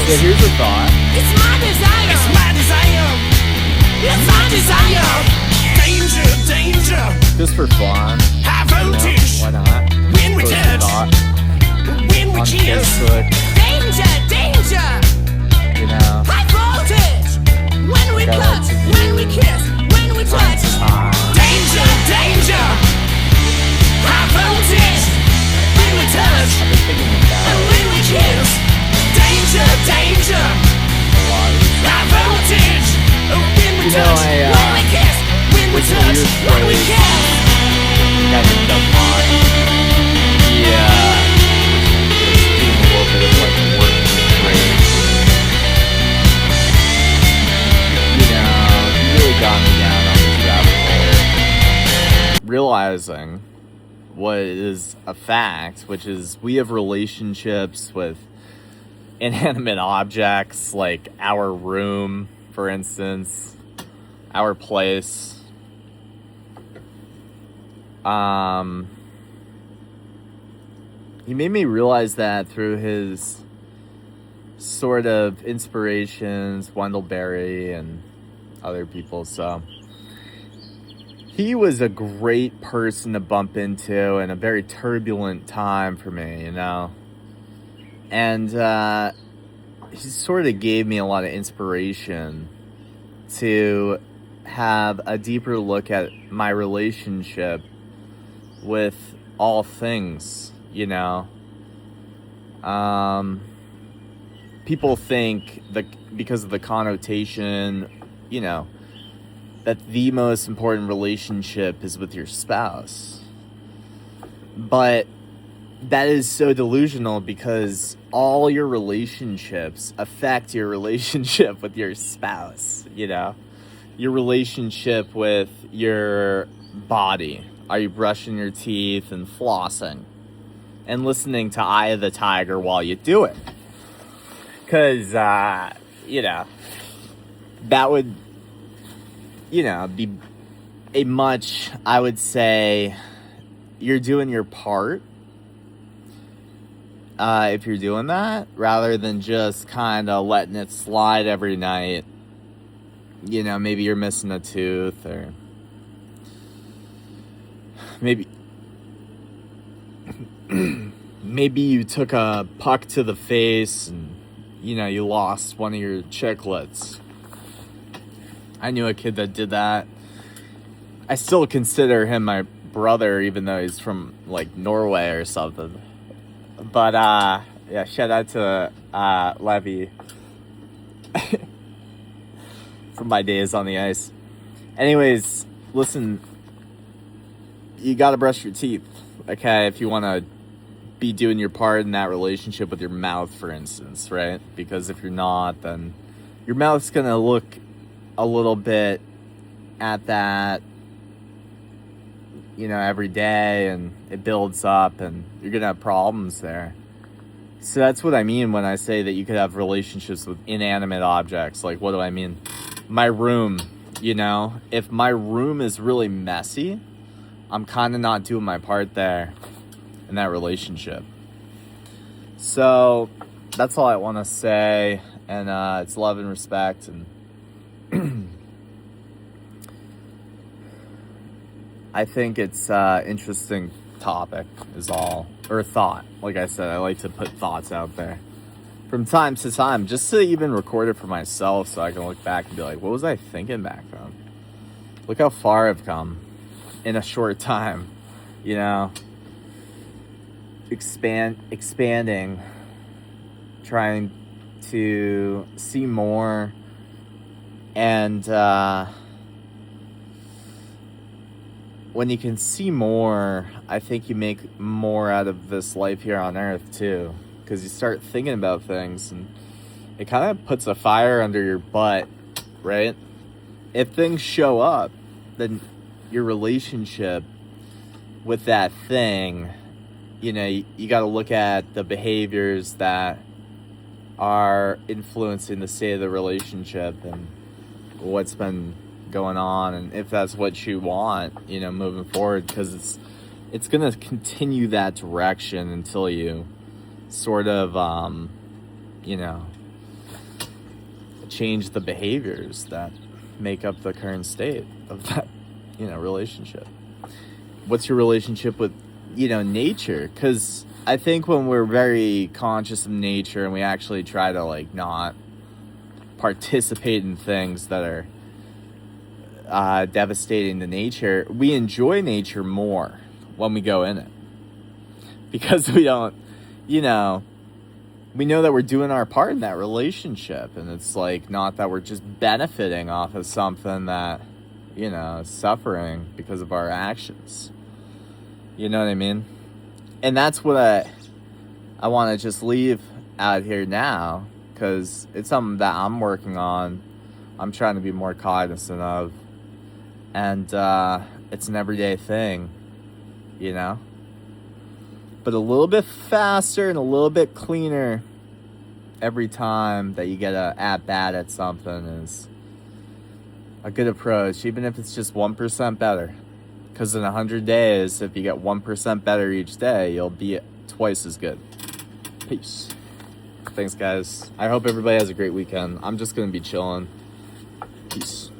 Yeah, here's a thought. It's my desire. It's my desire. It's my desire. Danger, danger. Just for fun. High You know, voltage. why not? When we Post a touch. thought When we on kiss. Facebook, Danger, danger. you know. High voltage. When we Like I like touch. to do When we kiss. When we touch. Danger, danger. High voltage. When we touch. I've been thinking about And when we kiss. Danger, danger. a lot. High voltage. When we You know, touch. When we kiss. When we there's a touch. weird When we phrase. kiss. Kind of dumb on. Yeah. It's being a little bit of like working great. You know, you really got me down on this rabbit hole. Realizing what is a fact, which is we have relationships with inanimate objects like our room, for instance, our place. He made me realize that through his sort of inspirations, Wendell Berry and other people. So he was a great person to bump into in a very turbulent time for me, you know. And he sort of gave me a lot of inspiration to have a deeper look at my relationship with all things, you know. People think that because of the connotation, you know, that the most important relationship is with your spouse. But that is so delusional because all your relationships affect your relationship with your spouse, you know? Your relationship with your body. Are you brushing your teeth and flossing? And listening to Eye of the Tiger while you do it. Because, you know, that would, you know, be a much, I would say, you're doing your part. If you're doing that, rather than just kind of letting it slide every night. You know, maybe you're missing a tooth, or maybe maybe you took a puck to the face and, you know, you lost one of your chiclets. I knew a kid that did that. I still consider him my brother, even though he's from, like, Norway or something. But, yeah, shout out to Levy from my days on the ice. Anyways, listen, you gotta brush your teeth, okay, if you want to be doing your part in that relationship with your mouth, for instance, right? Because if you're not, then your mouth's gonna look a little bit at that, you know, every day, and it builds up, and you're gonna have problems there. So that's what I mean when I say that you could have relationships with inanimate objects. Like, what do I mean? My room, you know? If my room is really messy, I'm kind of not doing my part there in that relationship. So that's all I want to say, and it's love and respect, and I think it's interesting topic is all, or thought. Like I said, I like to put thoughts out there from time to time, just to even record it for myself, so I can look back and be like, what was I thinking back then? Look how far I've come in a short time, you know. Expanding, trying to see more, and when you can see more, I think you make more out of this life here on earth too, because you start thinking about things, and it kind of puts a fire under your butt, right? If things show up, then your relationship with that thing, you know, you got to look at the behaviors that are influencing the state of the relationship and what's been going on, and if that's what you want, you know, moving forward, because it's going to continue that direction until you sort of, you know, change the behaviors that make up the current state of that, relationship. What's your relationship with, nature? Because I think when we're very conscious of nature and we actually try to like not participate in things that are devastating to nature, we enjoy nature more when we go in it, because we don't, we know that we're doing our part in that relationship, and it's like not that we're just benefiting off of something that is suffering because of our actions. You know what I mean? And that's what I want to just leave out here now, because it's something that I'm working on. I'm trying to be more cognizant of, and it's an everyday thing, but a little bit faster and a little bit cleaner every time that you get a at-bat at something is a good approach, even if it's just 1% better. Because in 100 days, if you get 1% better each day, you'll be twice as good. Peace. Thanks, guys. I hope everybody has a great weekend. I'm just going to be chilling. Peace.